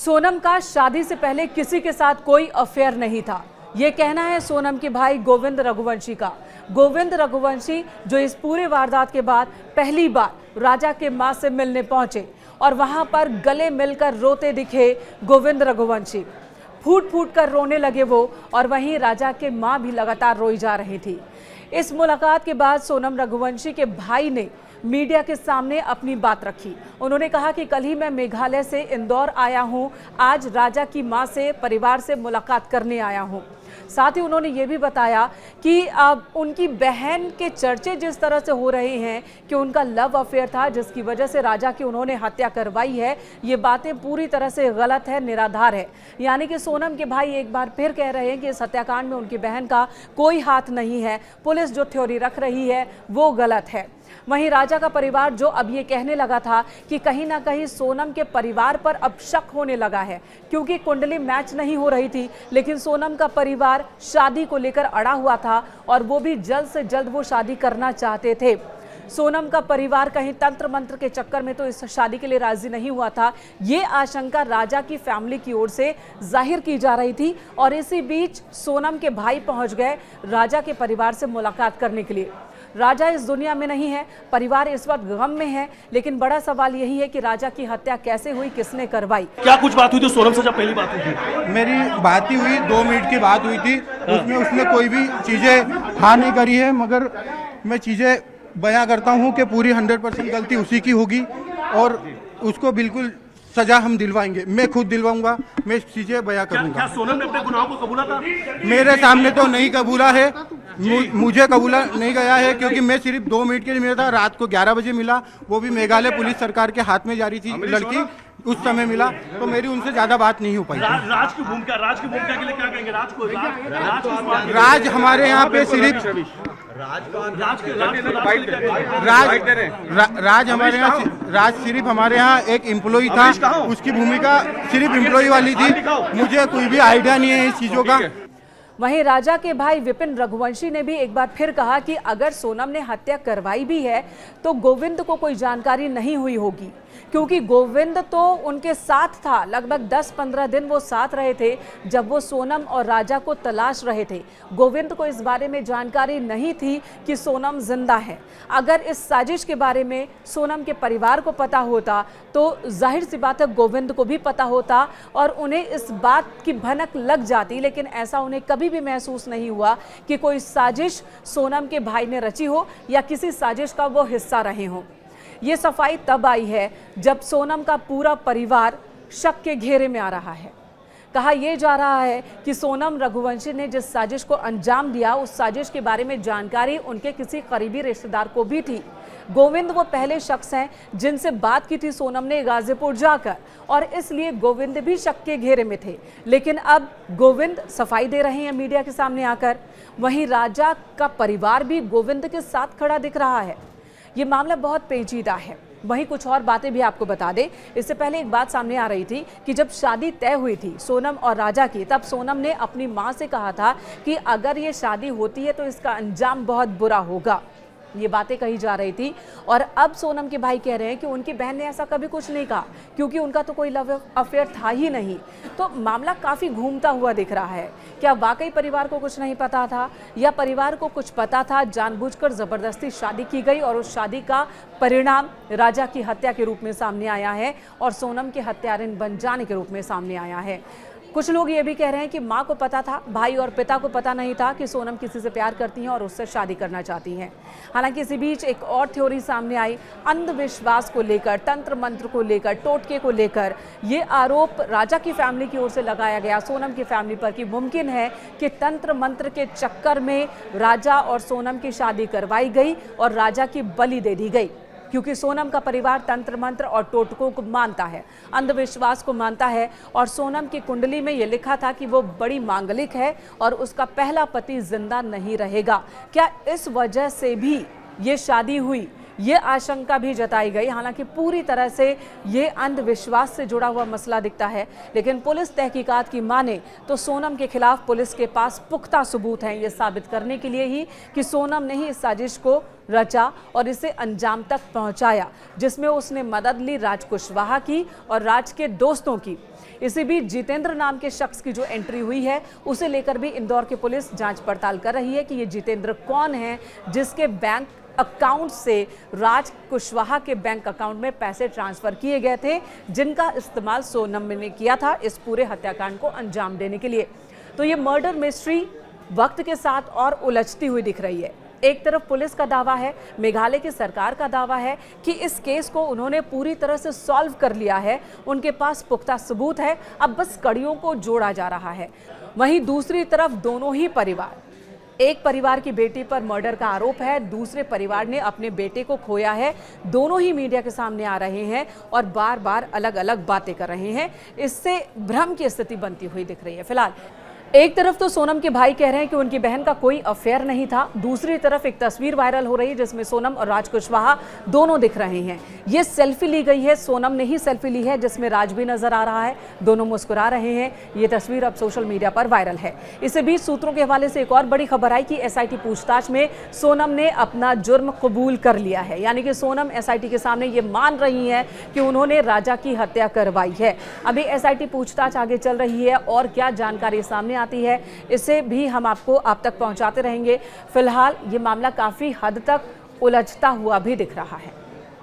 सोनम का शादी से पहले किसी के साथ कोई अफेयर नहीं था, ये कहना है सोनम के भाई गोविंद रघुवंशी का। गोविंद रघुवंशी जो इस पूरे वारदात के बाद पहली बार राजा के मां से मिलने पहुंचे और वहां पर गले मिलकर रोते दिखे गोविंद रघुवंशी। फूट फूट कर रोने लगे वो, और वहीं राजा के मां भी लगातार रोई जा रही थी। इस मुलाकात के बाद सोनम रघुवंशी के भाई ने मीडिया के सामने अपनी बात रखी। उन्होंने कहा कि कल ही मैं मेघालय से इंदौर आया हूं, आज राजा की मां से, परिवार से मुलाकात करने आया हूं। साथ ही उन्होंने ये भी बताया कि अब उनकी बहन के चर्चे जिस तरह से हो रहे हैं कि उनका लव अफेयर था जिसकी वजह से राजा की उन्होंने हत्या करवाई है, ये बातें पूरी तरह से गलत है, निराधार है। यानी कि सोनम के भाई एक बार फिर कह रहे हैं कि इस हत्याकांड में उनकी बहन का कोई हाथ नहीं है। पुलिस जो थ्योरी रख रही है वो गलत है। वहीं राजा का परिवार जो अब ये कहने लगा था कि कहीं ना कहीं सोनम के परिवार पर अब शक होने लगा है, क्योंकि कुंडली मैच नहीं हो रही थी, लेकिन सोनम का परिवार शादी को लेकर अड़ा हुआ था और वो भी जल्द से जल्द वो शादी करना चाहते थे। सोनम का परिवार कहीं तंत्र मंत्र के चक्कर में तो इस शादी के लिए राजी नहीं हुआ था, ये आशंका राजा की फैमिली की ओर से जाहिर की जा रही थी। और इसी बीच सोनम के भाई पहुंच गए राजा के परिवार से मुलाकात करने के लिए। राजा इस दुनिया में नहीं है, परिवार इस वक्त गम में है, लेकिन बड़ा सवाल यही है कि राजा की हत्या कैसे हुई, किसने करवाई। क्या कुछ बात हुई थी सोनम से जब पहली बात हुई थी? मेरी बात ही हुई, 2 मिनट की बात हुई थी। उसमें उसने कोई भी चीज़ें हाँ नहीं करी है, मगर मैं चीज़ें बयां करता हूं कि पूरी 100% गलती उसी की होगी और उसको बिल्कुल सजा हम दिलवाएंगे। मैं खुद दिलवाऊंगा, मैं चीजें बयां करूंगा। क्या सोनम ने अपने गुनाहों को कबूला था? मेरे सामने तो नहीं कबूला है, मुझे कबूला नहीं गया है, क्योंकि मैं सिर्फ 2 मिनट के लिए मिला था। रात को 11 बजे मिला, वो भी मेघालय पुलिस सरकार के हाथ में जारी थी लड़की, उस समय मिला, तो मेरी उनसे ज्यादा बात नहीं हो पाई। राज की भूमिका के लिए क्या कहेंगे? राज हमारे यहाँ पे सिर्फ राज सिर्फ हमारे यहाँ एक एम्प्लॉय था, उसकी भूमिका सिर्फ एम्प्लॉय वाली थी। मुझे कोई भी आइडिया नहीं है इस चीजों का। वहीं राजा के भाई विपिन रघुवंशी ने भी एक बार फिर कहा कि अगर सोनम ने हत्या करवाई भी है तो गोविंद को कोई जानकारी नहीं हुई होगी, क्योंकि गोविंद तो उनके साथ था। लगभग 10-15 दिन वो साथ रहे थे जब वो सोनम और राजा को तलाश रहे थे। गोविंद को इस बारे में जानकारी नहीं थी कि सोनम जिंदा है। अगर इस साजिश के बारे में सोनम के परिवार को पता होता तो जाहिर सी बात है गोविंद को भी पता होता और उन्हें इस बात की भनक लग जाती, लेकिन ऐसा उन्हें कभी भी महसूस नहीं हुआ कि कोई साजिश सोनम के भाई ने रची हो या किसी साजिश का वो हिस्सा रहे हों। ये सफाई तब आई है जब सोनम का पूरा परिवार शक के घेरे में आ रहा है। कहा यह जा रहा है कि सोनम रघुवंशी ने जिस साजिश को अंजाम दिया, उस साजिश के बारे में जानकारी उनके किसी करीबी रिश्तेदार को भी थी। गोविंद वो पहले शख्स हैं जिनसे बात की थी सोनम ने गाजीपुर जाकर, और इसलिए गोविंद भी शक के घेरे में थे। लेकिन अब गोविंद सफाई दे रहे हैं मीडिया के सामने आकर। वहीं राजा का परिवार भी गोविंद के साथ खड़ा दिख रहा है। ये मामला बहुत पेचीदा है। वहीं कुछ और बातें भी आपको बता दें, इससे पहले एक बात सामने आ रही थी कि जब शादी तय हुई थी सोनम और राजा की, तब सोनम ने अपनी मां से कहा था कि अगर ये शादी होती है तो इसका अंजाम बहुत बुरा होगा। ये बातें कही जा रही थी। और अब सोनम के भाई कह रहे हैं कि उनकी बहन ने ऐसा कभी कुछ नहीं कहा, क्योंकि उनका तो कोई लव अफेयर था ही नहीं। तो मामला काफ़ी घूमता हुआ दिख रहा है। क्या वाकई परिवार को कुछ नहीं पता था, या परिवार को कुछ पता था, जानबूझकर ज़बरदस्ती शादी की गई और उस शादी का परिणाम राजा की हत्या के रूप में सामने आया है और सोनम के हत्यारिन बन जाने के रूप में सामने आया है। कुछ लोग ये भी कह रहे हैं कि माँ को पता था, भाई और पिता को पता नहीं था कि सोनम किसी से प्यार करती हैं और उससे शादी करना चाहती हैं। हालांकि इसी बीच एक और थ्योरी सामने आई अंधविश्वास को लेकर, तंत्र मंत्र को लेकर, टोटके को लेकर। ये आरोप राजा की फैमिली की ओर से लगाया गया सोनम की फैमिली पर कि मुमकिन है कि तंत्र मंत्र के चक्कर में राजा और सोनम की शादी करवाई गई और राजा की बलि दे दी गई, क्योंकि सोनम का परिवार तंत्र मंत्र और टोटकों को मानता है, अंधविश्वास को मानता है। और सोनम की कुंडली में ये लिखा था कि वो बड़ी मांगलिक है और उसका पहला पति जिंदा नहीं रहेगा। क्या इस वजह से भी ये शादी हुई? ये आशंका भी जताई गई। हालांकि पूरी तरह से ये अंधविश्वास से जुड़ा हुआ मसला दिखता है, लेकिन पुलिस तहकीकात की माने तो सोनम के खिलाफ पुलिस के पास पुख्ता सबूत हैं, ये साबित करने के लिए ही कि सोनम ने ही इस साजिश को रचा और इसे अंजाम तक पहुंचाया, जिसमें उसने मदद ली राज कुशवाहा की और राज के दोस्तों की। इसी बीच जितेंद्र नाम के शख्स की जो एंट्री हुई है उसे लेकर भी इंदौर की पुलिस जांच पड़ताल कर रही है कि ये जितेंद्र कौन है जिसके बैंक अकाउंट से राज कुशवाहा के बैंक अकाउंट में पैसे ट्रांसफर किए गए थे, जिनका इस्तेमाल सोनम ने किया था इस पूरे हत्याकांड को अंजाम देने के लिए। तो ये मर्डर मिस्ट्री वक्त के साथ और उलझती हुई दिख रही है। एक तरफ पुलिस का दावा है, मेघालय की सरकार का दावा है कि इस केस को उन्होंने पूरी तरह से सॉल्व कर लिया है, उनके पास पुख्ता सबूत है, अब बस कड़ियों को जोड़ा जा रहा है। वहीं दूसरी तरफ दोनों ही परिवार, एक परिवार की बेटी पर मर्डर का आरोप है, दूसरे परिवार ने अपने बेटे को खोया है। दोनों ही मीडिया के सामने आ रहे हैं और बार बार अलग अलग बातें कर रहे हैं। इससे भ्रम की स्थिति बनती हुई दिख रही है। फिलहाल एक तरफ तो सोनम के भाई कह रहे हैं कि उनकी बहन का कोई अफेयर नहीं था, दूसरी तरफ एक तस्वीर वायरल हो रही है जिसमें सोनम और राज कुशवाहा दोनों दिख रहे हैं। ये सेल्फी ली गई है, सोनम ने ही सेल्फी ली है जिसमें राज भी नजर आ रहा है, दोनों मुस्कुरा रहे हैं। ये तस्वीर अब सोशल मीडिया पर वायरल है। इसी बीच सूत्रों के हवाले से एक और बड़ी खबर आई कि SIT पूछताछ में सोनम ने अपना जुर्म कबूल कर लिया है, यानी कि सोनम SIT के सामने ये मान रही है कि उन्होंने राजा की हत्या करवाई है। अभी SIT पूछताछ आगे चल रही है और क्या जानकारी सामने आती है इसे भी हम आपको आप तक पहुंचाते रहेंगे। फिलहाल ये मामला काफी हद तक उलझता हुआ भी दिख रहा है।